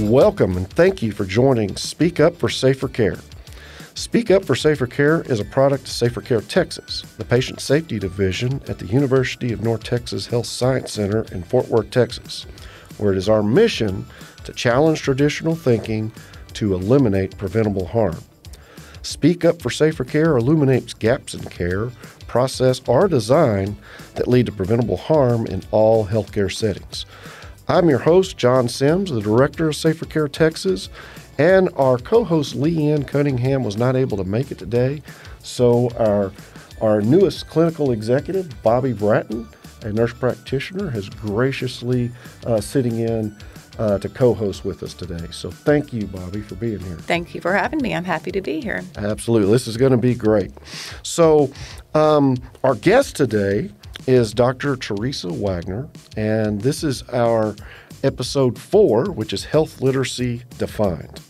Welcome and thank you for joining Speak Up for Safer Care. Speak Up for Safer Care is a product of SaferCare Texas, the patient safety division at the University of North Texas Health Science Center in Fort Worth, Texas, where it is our mission to challenge traditional thinking to eliminate preventable harm. Speak Up for Safer Care illuminates gaps in care, process, or design that lead to preventable harm in all healthcare settings. I'm your host, John Sims, the director of SaferCare Texas, and our co-host Leanne Cunningham was not able to make it today, so our newest clinical executive, Bobby Bratton, a nurse practitioner, has graciously sitting in to co-host with us today. So thank you, Bobby, for being here. Thank you for having me. I'm happy to be here. Absolutely. This is going to be great. So our guest today is Dr. Teresa Wagner, and this is our episode 4, which is Health Literacy Defined.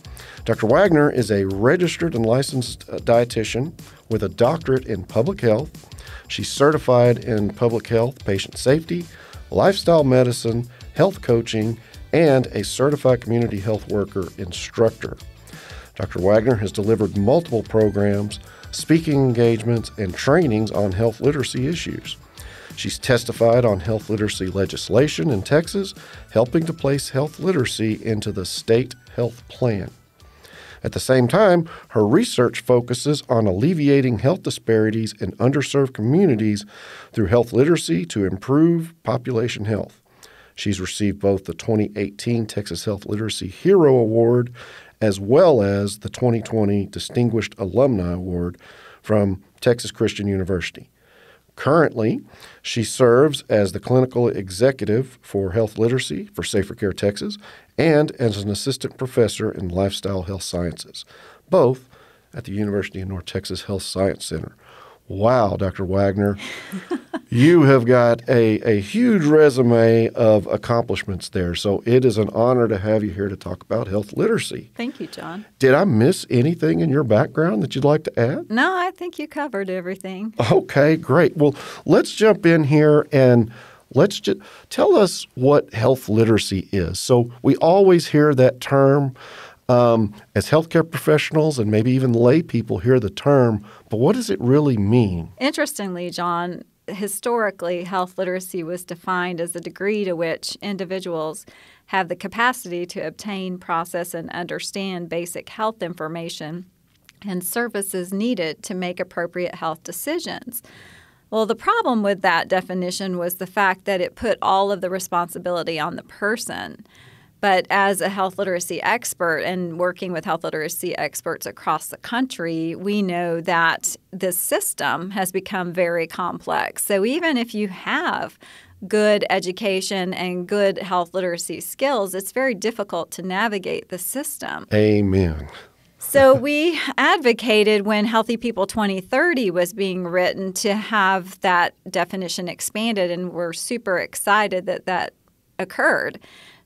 Dr. Wagner is a registered and licensed dietitian with a doctorate in public health. She's certified in public health, patient safety, lifestyle medicine, health coaching, and a certified community health worker instructor. Dr. Wagner has delivered multiple programs, speaking engagements, and trainings on health literacy issues. She's testified on health literacy legislation in Texas, helping to place health literacy into the state health plan. At the same time, her research focuses on alleviating health disparities in underserved communities through health literacy to improve population health. She's received both the 2018 Texas Health Literacy Hero Award as well as the 2020 Distinguished Alumni Award from Texas Christian University. Currently, she serves as the clinical executive for health literacy for SaferCare Texas and as an assistant professor in lifestyle health sciences, both at the University of North Texas Health Science Center. Wow, Dr. Wagner, you have got a huge resume of accomplishments there. So it is an honor to have you here to talk about health literacy. Thank you, John. Did I miss anything in your background that you'd like to add? No, I think you covered everything. Okay, great. Well, let's jump in here and let's just tell us what health literacy is. So we always hear that term as healthcare professionals and maybe even lay people hear the term, but what does it really mean? Interestingly, John, historically, health literacy was defined as the degree to which individuals have the capacity to obtain, process, and understand basic health information and services needed to make appropriate health decisions. Well, the problem with that definition was the fact that it put all of the responsibility on the person. But as a health literacy expert and working with health literacy experts across the country, we know that this system has become very complex. So even if you have good education and good health literacy skills, it's very difficult to navigate the system. Amen. So we advocated when Healthy People 2030 was being written to have that definition expanded, and we're super excited that that occurred.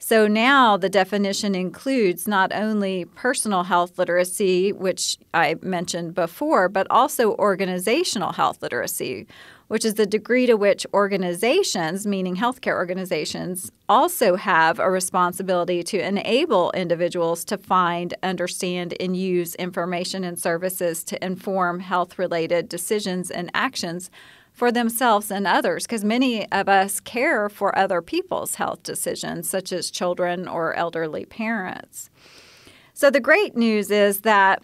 So now the definition includes not only personal health literacy, which I mentioned before, but also organizational health literacy, which is the degree to which organizations, meaning healthcare organizations, also have a responsibility to enable individuals to find, understand, and use information and services to inform health-related decisions and actions for themselves and others, because many of us care for other people's health decisions, such as children or elderly parents. So the great news is that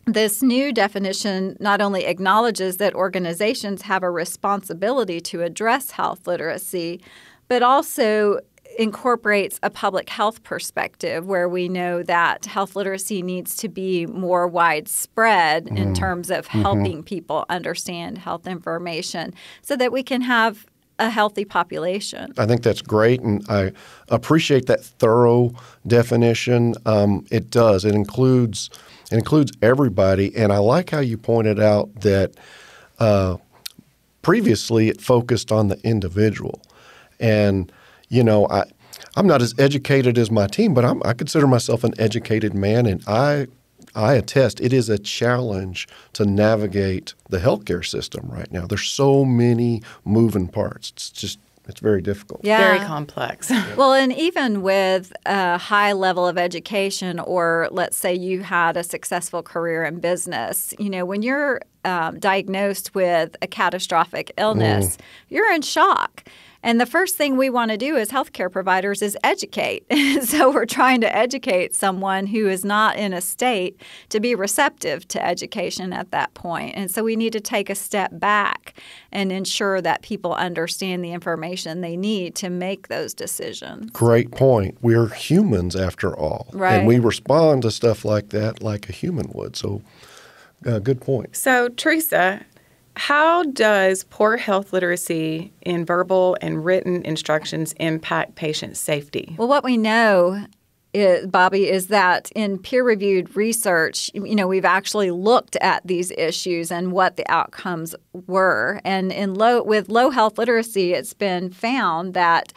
this new definition not only acknowledges that organizations have a responsibility to address health literacy, but also incorporates a public health perspective where we know that health literacy needs to be more widespread in terms of helping people understand health information so that we can have a healthy population. I think that's great, and I appreciate that thorough definition. It does. It includes everybody, and I like how you pointed out that previously it focused on the individual. And you know, I'm not as educated as my team, but I consider myself an educated man, and I attest it is a challenge to navigate the healthcare system right now. There's so many moving parts. It's just It's very difficult. Yeah. Very complex. Well, and even with a high level of education, or let's say you had a successful career in business, when you're diagnosed with a catastrophic illness, you're in shock. And the first thing we want to do as healthcare providers is educate. So we're trying to educate someone who is not in a state to be receptive to education at that point. And so we need to take a step back and ensure that people understand the information they need to make those decisions. Great point. We're humans after all. Right. And we respond to stuff like that like a human would. So good point. So, Teresa, how does poor health literacy in verbal and written instructions impact patient safety? Well, what we know, Bobby, is that in peer-reviewed research, we've actually looked at these issues and what the outcomes were. And with low health literacy, it's been found that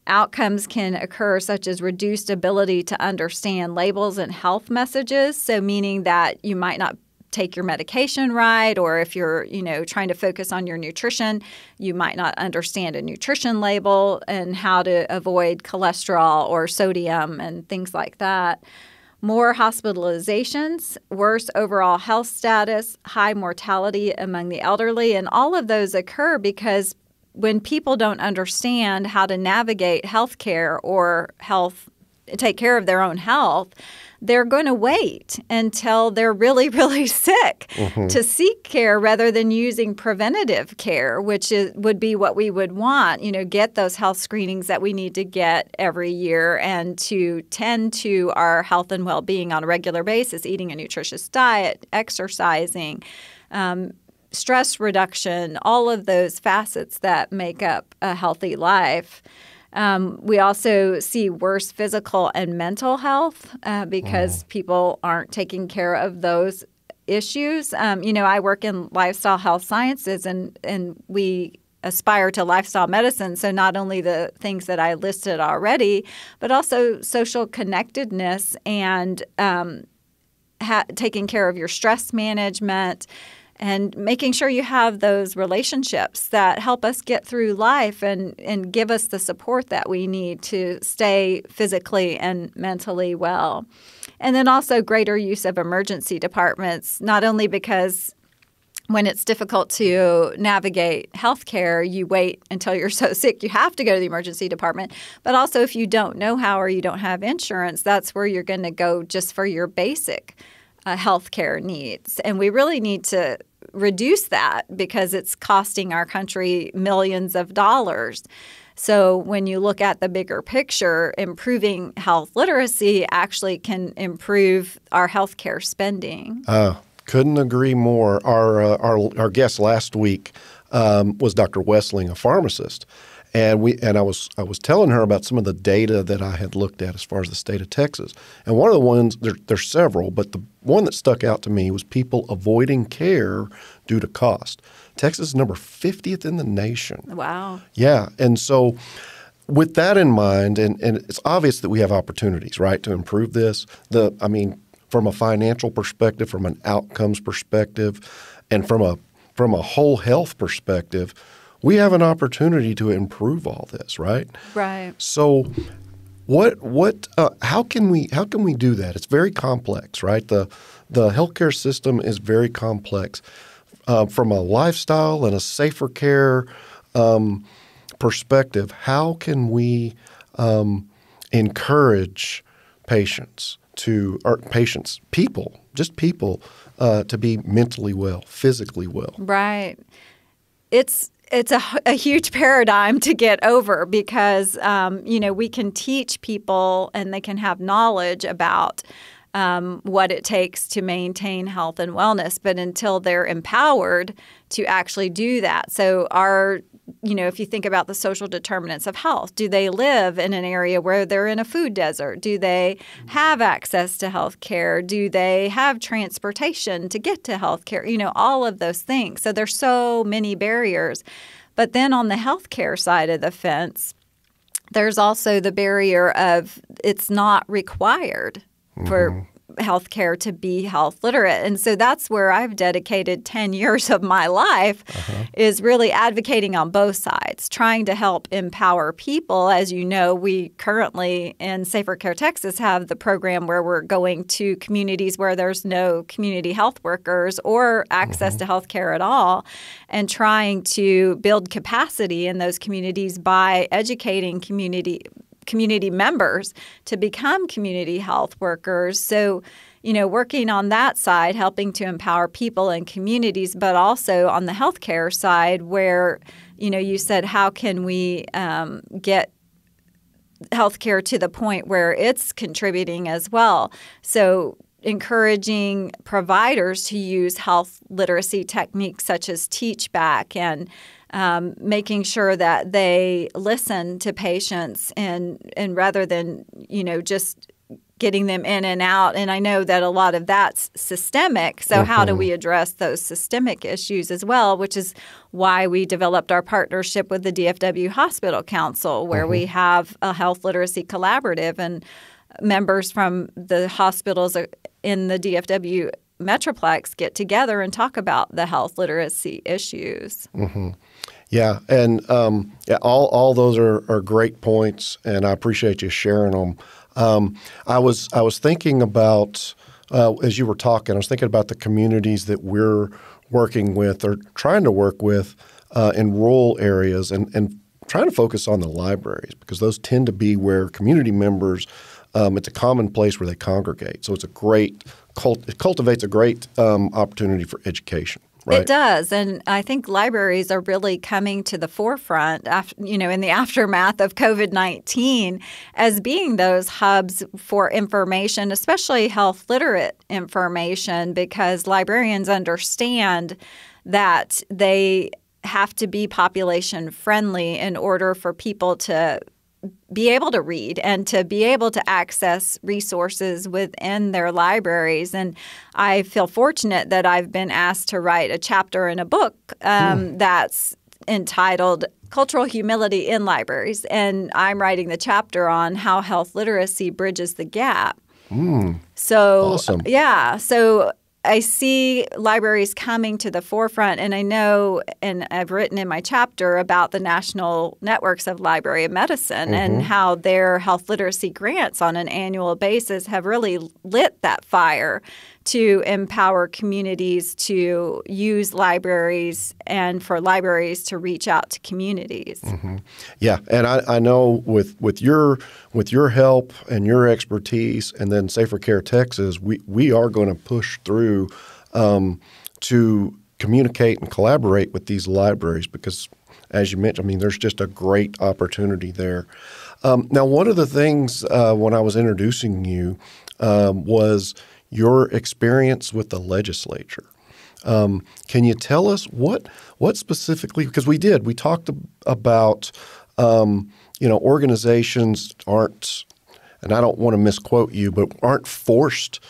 outcomes can occur such as reduced ability to understand labels and health messages, so meaning that you might not take your medication right, or if you're, trying to focus on your nutrition, you might not understand a nutrition label and how to avoid cholesterol or sodium and things like that. More hospitalizations, worse overall health status, high mortality among the elderly, and all of those occur because when people don't understand how to navigate healthcare or take care of their own health, they're going to wait until they're really, really sick to seek care rather than using preventative care, which would be what we would want, get those health screenings that we need to get every year and to tend to our health and well-being on a regular basis, eating a nutritious diet, exercising, stress reduction, all of those facets that make up a healthy life. We also see worse physical and mental health because people aren't taking care of those issues. I work in lifestyle health sciences, and we aspire to lifestyle medicine. So not only the things that I listed already, but also social connectedness and taking care of your stress management, and making sure you have those relationships that help us get through life and give us the support that we need to stay physically and mentally well. And then also greater use of emergency departments, not only because when it's difficult to navigate healthcare, you wait until you're so sick you have to go to the emergency department. But also if you don't know how or you don't have insurance, that's where you're going to go just for your basic healthcare needs. And we really need to reduce that because it's costing our country millions of dollars. So when you look at the bigger picture, improving health literacy actually can improve our healthcare spending. Couldn't agree more. Our guest last week was Dr. Wessling, a pharmacist. And I was telling her about some of the data that I had looked at as far as the state of Texas. And one of the ones, there's several, but the one that stuck out to me was people avoiding care due to cost. Texas is number 50th in the nation. Wow. Yeah. And so with that in mind, and it's obvious that we have opportunities, right, to improve this. From a financial perspective, from an outcomes perspective, and from a whole health perspective, we have an opportunity to improve all this, right? Right. So, how can we do that? It's very complex, right? The healthcare system is very complex. From a lifestyle and a safer care perspective, how can we encourage people to be mentally well, physically well? Right. It's a huge paradigm to get over because, we can teach people and they can have knowledge about what it takes to maintain health and wellness, but until they're empowered to actually do that. So if you think about the social determinants of health, do they live in an area where they're in a food desert? Do they have access to health care? Do they have transportation to get to health care? All of those things. So there's so many barriers. But then on the healthcare side of the fence, there's also the barrier of it's not required for healthcare to be health literate. And so that's where I've dedicated 10 years of my life is really advocating on both sides, trying to help empower people. As you know, we currently in SaferCare Texas have the program where we're going to communities where there's no community health workers or access to health care at all, and trying to build capacity in those communities by educating community members to become community health workers. So, working on that side, helping to empower people and communities, but also on the healthcare side where, you said, how can we get healthcare to the point where it's contributing as well? So encouraging providers to use health literacy techniques such as teach back and making sure that they listen to patients and rather than, just getting them in and out. And I know that a lot of that's systemic. So how do we address those systemic issues as well, which is why we developed our partnership with the DFW Hospital Council, where we have a health literacy collaborative and members from the hospitals in the DFW Metroplex get together and talk about the health literacy issues. Yeah, and all those are great points, and I appreciate you sharing them. I was thinking about as you were talking, I was thinking about the communities that we're working with or trying to work with in rural areas, and trying to focus on the libraries because those tend to be where community members. It's a common place where they congregate, so it's a great it cultivates a great opportunity for education. Right. It does, and I think libraries are really coming to the forefront, in the aftermath of COVID-19, as being those hubs for information, especially health literate information, because librarians understand that they have to be population friendly in order for people to be able to read and to be able to access resources within their libraries. And I feel fortunate that I've been asked to write a chapter in a book that's entitled Cultural Humility in Libraries. And I'm writing the chapter on how health literacy bridges the gap. So, awesome. Yeah. So I see libraries coming to the forefront, and I know, and I've written in my chapter about the National Networks of Library of Medicine and how their health literacy grants on an annual basis have really lit that fire to empower communities to use libraries and for libraries to reach out to communities. Yeah, and I know with your help and your expertise, and then SaferCare Texas, we are going to push through to communicate and collaborate with these libraries because, as you mentioned, there's just a great opportunity there. Now, one of the things when I was introducing you was your experience with the legislature. Can you tell us what specifically? Because we talked about organizations aren't, and I don't want to misquote you, but aren't forced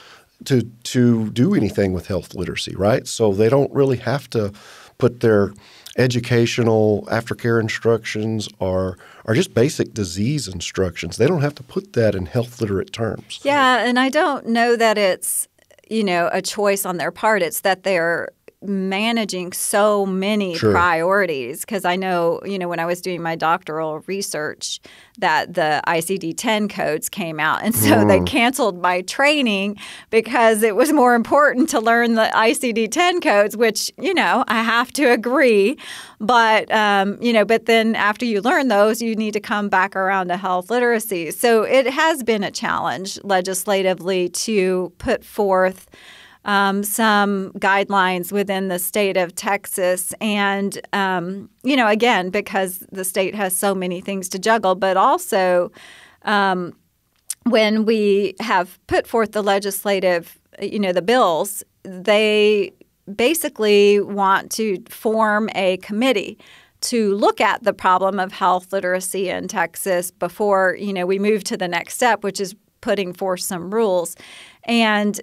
to do anything with health literacy, right? So they don't really have to put their educational aftercare instructions or just basic disease instructions. They don't have to put that in health literate terms. Yeah, and I don't know that it's, a choice on their part. It's that they're managing so many priorities because I know, when I was doing my doctoral research that the ICD-10 codes came out. And so they canceled my training because it was more important to learn the ICD-10 codes, which, I have to agree. But, but then after you learn those, you need to come back around to health literacy. So it has been a challenge legislatively to put forth some guidelines within the state of Texas. And, again, because the state has so many things to juggle, but also when we have put forth the legislative, the bills, they basically want to form a committee to look at the problem of health literacy in Texas before, we move to the next step, which is putting forth some rules. And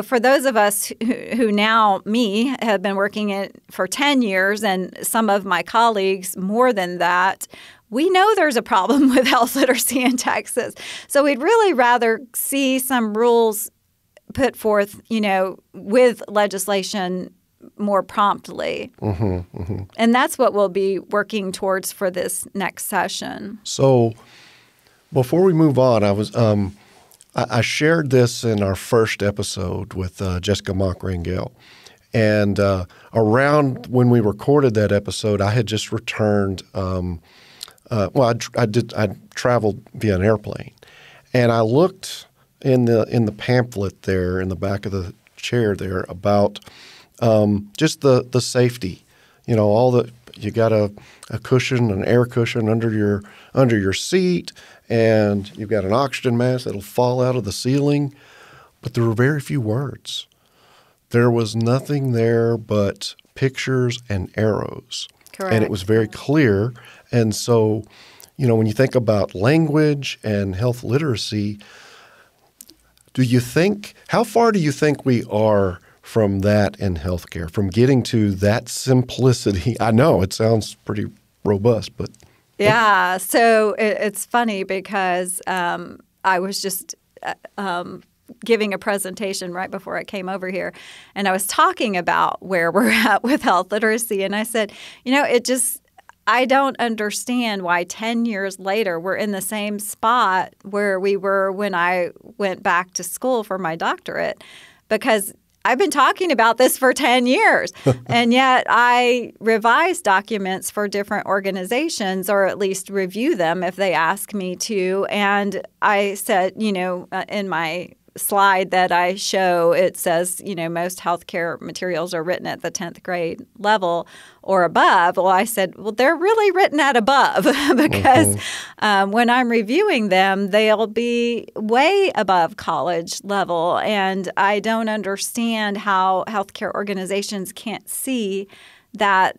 for those of us who now, me, have been working it for 10 years and some of my colleagues more than that, we know there's a problem with health literacy in Texas. So we'd really rather see some rules put forth, with legislation more promptly. And that's what we'll be working towards for this next session. So before we move on, I shared this in our first episode with Jessica Mock-Rangel. And around when we recorded that episode, I had just returned. I traveled via an airplane, and I looked in the pamphlet there in the back of the chair there about just the safety. You got a cushion, an air cushion under your seat, and you've got an oxygen mask that'll fall out of the ceiling. But there were very few words. There was nothing there but pictures and arrows. Correct. And it was very clear. And so, when you think about language and health literacy, how far do you think we are from that in healthcare, from getting to that simplicity? I know it sounds pretty robust, but. Yeah. So it's funny because I was just giving a presentation right before I came over here, and I was talking about where we're at with health literacy. And I said, I don't understand why 10 years later we're in the same spot where we were when I went back to school for my doctorate, because I've been talking about this for 10 years, and yet I revise documents for different organizations, or at least review them if they ask me to. And I said, in my slide that I show, it says, most healthcare materials are written at the 10th grade level or above. Well, I said, they're really written at above because when I'm reviewing them, they'll be way above college level. And I don't understand how healthcare organizations can't see that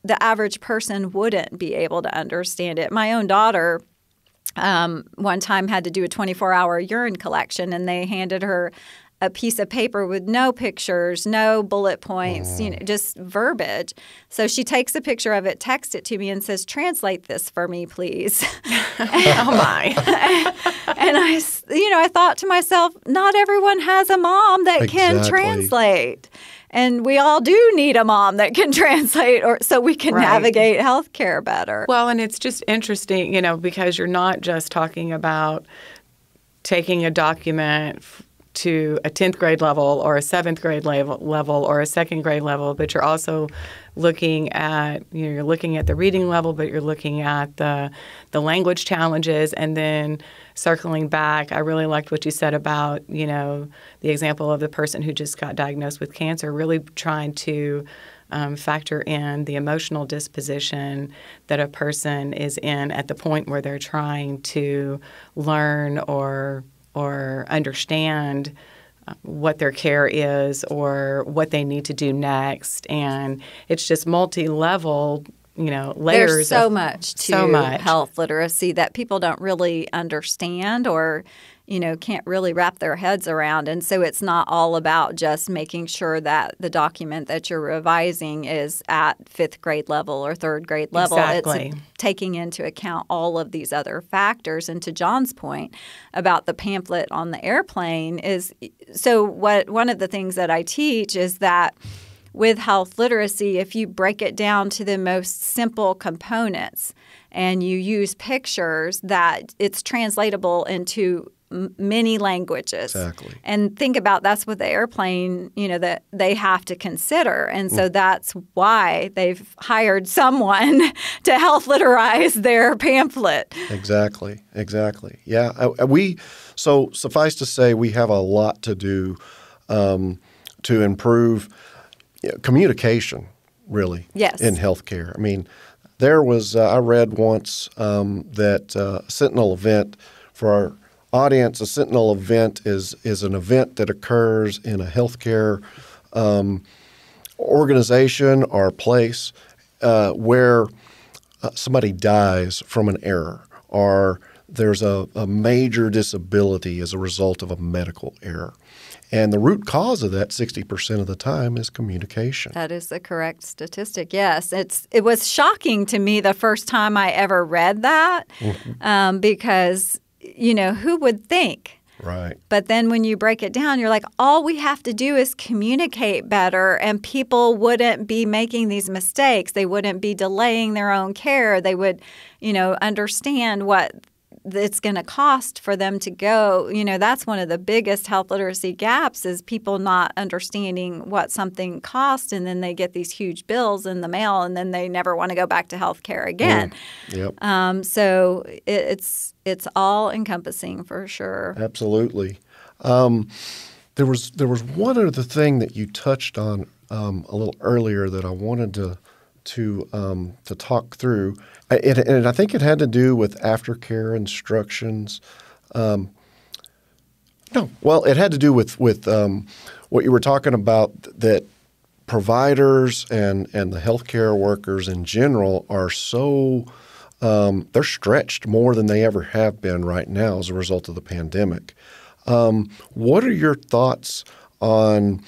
the average person wouldn't be able to understand it. My own daughter one time had to do a 24-hour urine collection, and they handed her a piece of paper with no pictures, no bullet points, just verbiage. So she takes a picture of it, texts it to me, and says, "Translate this for me, please." Oh, my. And I thought to myself, not everyone has a mom that can translate. And we all do need a mom that can translate, so we can navigate healthcare better. Well, and it's just interesting, because you're not just talking about taking a document to a 10th grade level or a 7th grade level or a 2nd grade level, but you're also looking at you're looking at the reading level, but you're looking at the language challenges, and then circling back. I really liked what you said about the example of the person who just got diagnosed with cancer, really trying to factor in the emotional disposition that a person is in at the point where they're trying to learn or understand what their care is or what they need to do next. And it's just multi-level, layers. There's so much to health literacy that people don't really understand or can't really wrap their heads around. And so it's not all about just making sure that the document that you're revising is at 5th grade level or 3rd grade level. Exactly. It's taking into account all of these other factors. And to John's point about the pamphlet on the airplane is one of the things that I teach is that with health literacy, if you break it down to the most simple components and you use pictures, that it's translatable into many languages. Exactly. And think about that's what the airplane, that they have to consider. And so that's why they've hired someone to health literize their pamphlet. Exactly. Yeah. So suffice to say, we have a lot to do to improve communication, really, in healthcare. I mean, there was I read once that a Sentinel event for our audience, a Sentinel event is an event that occurs in a healthcare organization or place where somebody dies from an error, or there's a major disability as a result of a medical error. And the root cause of that 60% of the time is communication. That is the correct statistic, yes. It was shocking to me the first time I ever read that because, who would think Right. But then when you break it down, you're like, all we have to do is communicate better, and people wouldn't be making these mistakes. They wouldn't be delaying their own care. They would, understand what it's going to cost for them to go. That's one of the biggest health literacy gaps, is people not understanding what something costs, and then they get these huge bills in the mail, and then they never want to go back to health care again. Yep. So it's all encompassing for sure. Absolutely. There was one other thing that you touched on a little earlier that I wanted to talk through, and I think it had to do with aftercare instructions. It had to do with what you were talking about, that providers and the healthcare workers in general are so they're stretched more than they ever have been right now as a result of the pandemic. What are your thoughts on,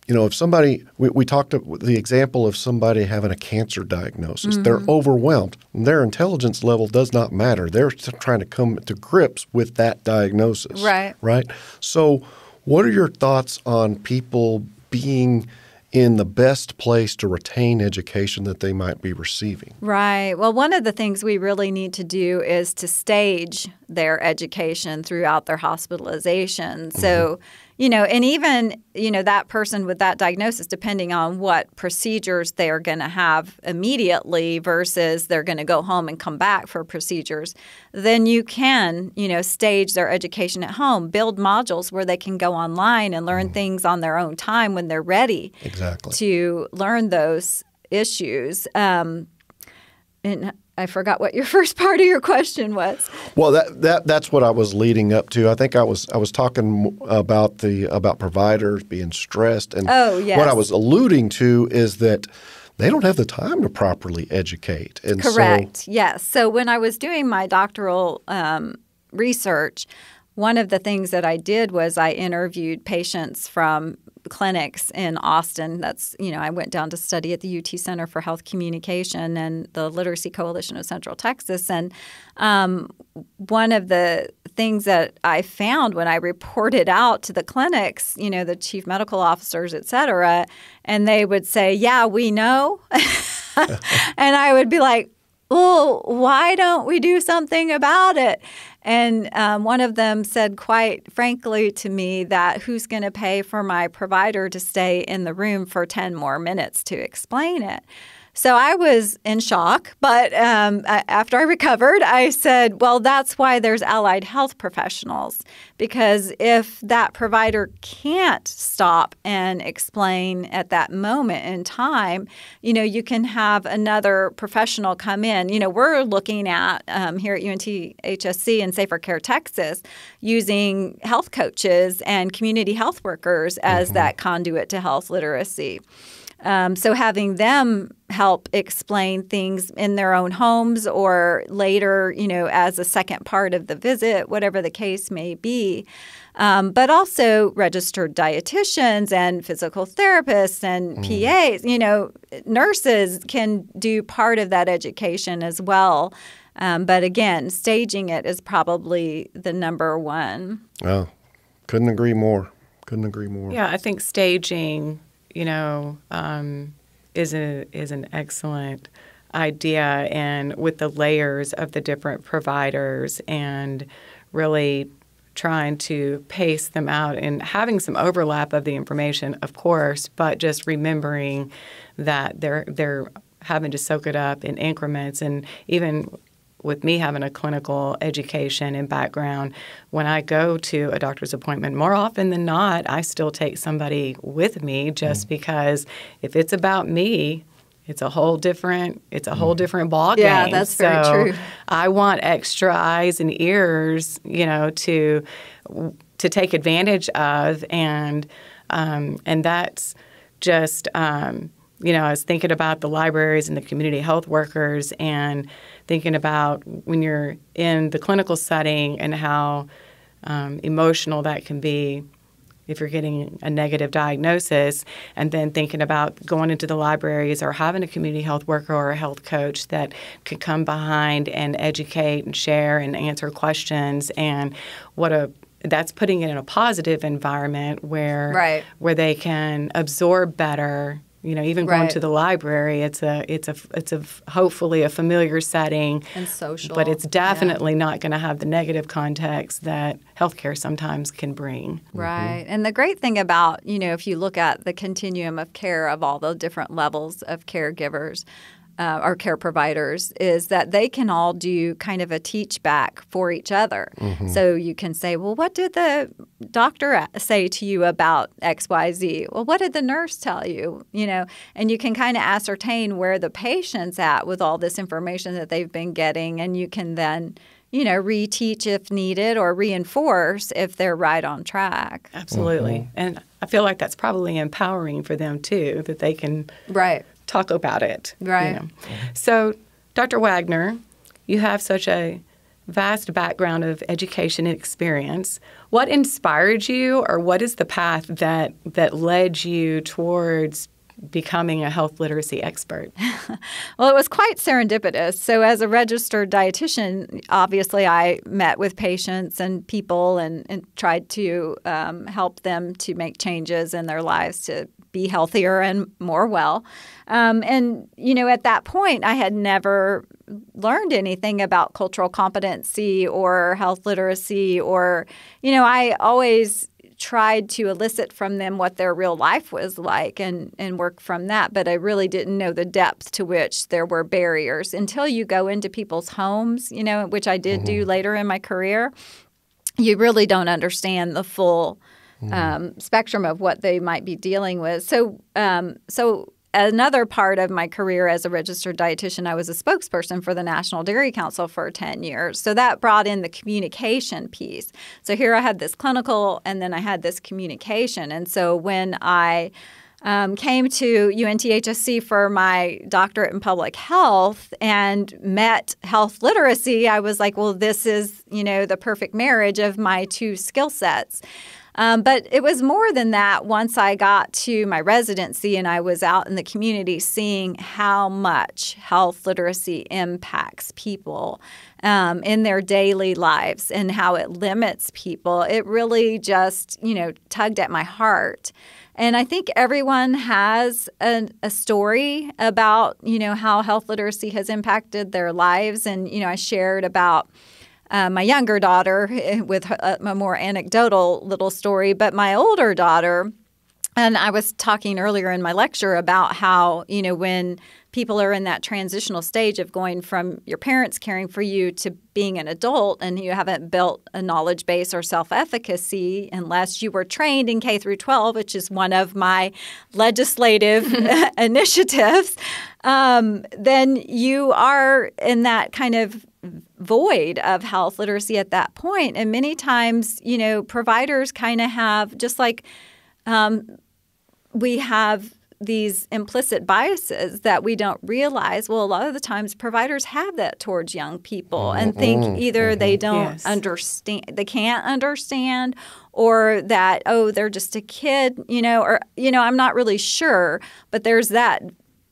if somebody, we talked about the example of somebody having a cancer diagnosis, they're overwhelmed. Their intelligence level does not matter. They're trying to come to grips with that diagnosis. Right. Right. So what are your thoughts on people being in the best place to retain education that they might be receiving? Right. Well, one of the things we really need to do is to stage their education throughout their hospitalization. So, and even, that person with that diagnosis, depending on what procedures they're going to have immediately versus they're going to go home and come back for procedures, then you can, stage their education at home, build modules where they can go online and learn things on their own time when they're ready to learn those issues. And I forgot what your first part of your question was. Well, that's what I was leading up to. I think I was talking about providers being stressed, and what I was alluding to is that they don't have the time to properly educate. And correct. Yes. So when I was doing my doctoral research, one of the things that I did was I interviewed patients from clinics in Austin. That's, I went down to study at the UT Center for Health Communication and the Literacy Coalition of Central Texas. And one of the things that I found when I reported out to the clinics, the chief medical officers, et cetera, and they would say, yeah, we know. And I would be like, well, why don't we do something about it? And one of them said quite frankly to me that who's going to pay for my provider to stay in the room for 10 more minutes to explain it? So I was in shock, but after I recovered, I said, well, that's why there's allied health professionals, because if that provider can't stop and explain at that moment in time, you can have another professional come in. We're looking at here at UNT HSC and SaferCare Texas using health coaches and community health workers as that conduit to health literacy. So having them help explain things in their own homes or later, as a second part of the visit, whatever the case may be. But also registered dietitians and physical therapists and PAs, nurses can do part of that education as well. But again, staging it is probably the number one. Oh, couldn't agree more. Yeah, I think staging is an excellent idea, and with the layers of the different providers and really trying to pace them out and having some overlap of the information, of course, but just remembering that they're having to soak it up in increments. And even with me having a clinical education and background, when I go to a doctor's appointment, more often than not, I still take somebody with me just because if it's about me, it's a whole different ball game. Yeah, that's very true. I want extra eyes and ears, to take advantage of, and that's just I was thinking about the libraries and the community health workers, and thinking about when you're in the clinical setting and how emotional that can be if you're getting a negative diagnosis, and then thinking about going into the libraries or having a community health worker or a health coach that could come behind and educate and share and answer questions, and what a that's putting it in a positive environment where they can absorb better. Even going to the library, it's a hopefully a familiar setting and social, but it's definitely not going to have the negative context that healthcare sometimes can bring. Right. And the great thing about, if you look at the continuum of care of all the different levels of caregivers, or care providers, is that they can all do kind of a teach back for each other. So you can say, well, what did the doctor say to you about XYZ? Well, what did the nurse tell you? And you can kind of ascertain where the patient's at with all this information that they've been getting, and you can then reteach if needed or reinforce if they're right on track. Absolutely. And I feel like that's probably empowering for them too, that they can talk about it. Right. So, Dr. Wagner, you have such a vast background of education and experience. What inspired you, or what is the path that led you towards becoming a health literacy expert? Well, it was quite serendipitous. So as a registered dietitian, obviously I met with patients and people and tried to help them to make changes in their lives to be healthier and more well. And, at that point, I had never learned anything about cultural competency or health literacy or, I always tried to elicit from them what their real life was like and work from that. But I really didn't know the depth to which there were barriers until you go into people's homes, which I did do later in my career. You really don't understand the full spectrum of what they might be dealing with. So another part of my career as a registered dietitian, I was a spokesperson for the National Dairy Council for 10 years. So that brought in the communication piece. So here I had this clinical and then I had this communication. And so when I came to UNTHSC for my doctorate in public health and met health literacy, I was like, well, this is, the perfect marriage of my two skill sets. But it was more than that once I got to my residency and I was out in the community seeing how much health literacy impacts people in their daily lives and how it limits people. It really just, tugged at my heart. And I think everyone has a story about, how health literacy has impacted their lives. And, I shared about my younger daughter with a more anecdotal little story, but my older daughter, and I was talking earlier in my lecture about how, when people are in that transitional stage of going from your parents caring for you to being an adult and you haven't built a knowledge base or self-efficacy unless you were trained in K through 12, which is one of my legislative initiatives, then you are in that kind of void of health literacy at that point. And many times, providers kind of have, just like we have these implicit biases that we don't realize. Well, a lot of the times providers have that towards young people and think either they don't understand, they can't understand, or that, oh, they're just a kid, or, I'm not really sure, but there's that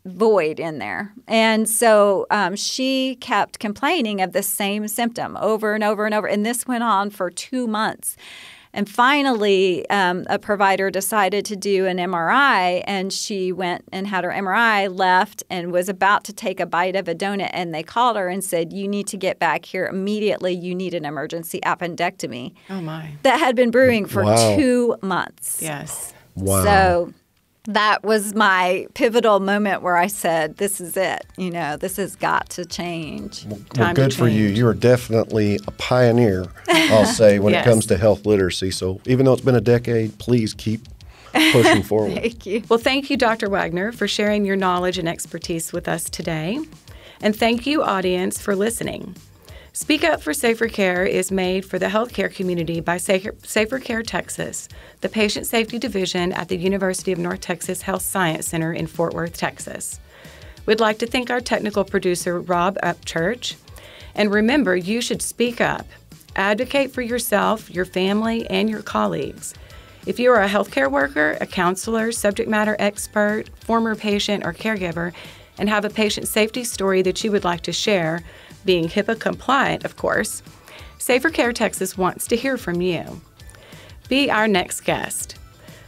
void in there. And so she kept complaining of the same symptom over and over and over. And this went on for 2 months. And finally, a provider decided to do an MRI, and she went and had her MRI, left, and was about to take a bite of a donut. And they called her and said, you need to get back here immediately. You need an emergency appendectomy. Oh, my. That had been brewing for 2 months. Yes. Wow. So that was my pivotal moment where I said, this is it. This has got to change. Well, good for you. You are definitely a pioneer, I'll say, when it comes to health literacy. So even though it's been a decade, please keep pushing forward. Thank you. Well, thank you, Dr. Wagner, for sharing your knowledge and expertise with us today. And thank you, audience, for listening. Speak Up for Safer Care is made for the healthcare community by SaferCare Texas, the Patient Safety Division at the University of North Texas Health Science Center in Fort Worth, Texas. We'd like to thank our technical producer, Rob Upchurch. And remember, you should speak up. Advocate for yourself, your family, and your colleagues. If you are a healthcare worker, a counselor, subject matter expert, former patient, or caregiver, and have a patient safety story that you would like to share, being HIPAA compliant, of course, SaferCare Texas wants to hear from you. be our next guest.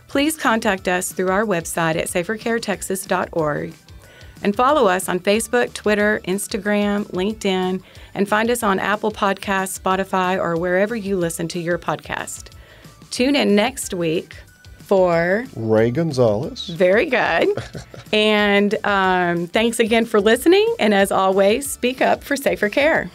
Please contact us through our website at SaferCareTexas.org and follow us on Facebook, Twitter, Instagram, LinkedIn, and find us on Apple Podcasts, Spotify, or wherever you listen to your podcast. Tune in next week for Ray Gonzalez. Very good. And thanks again for listening. And as always, speak up for safer care.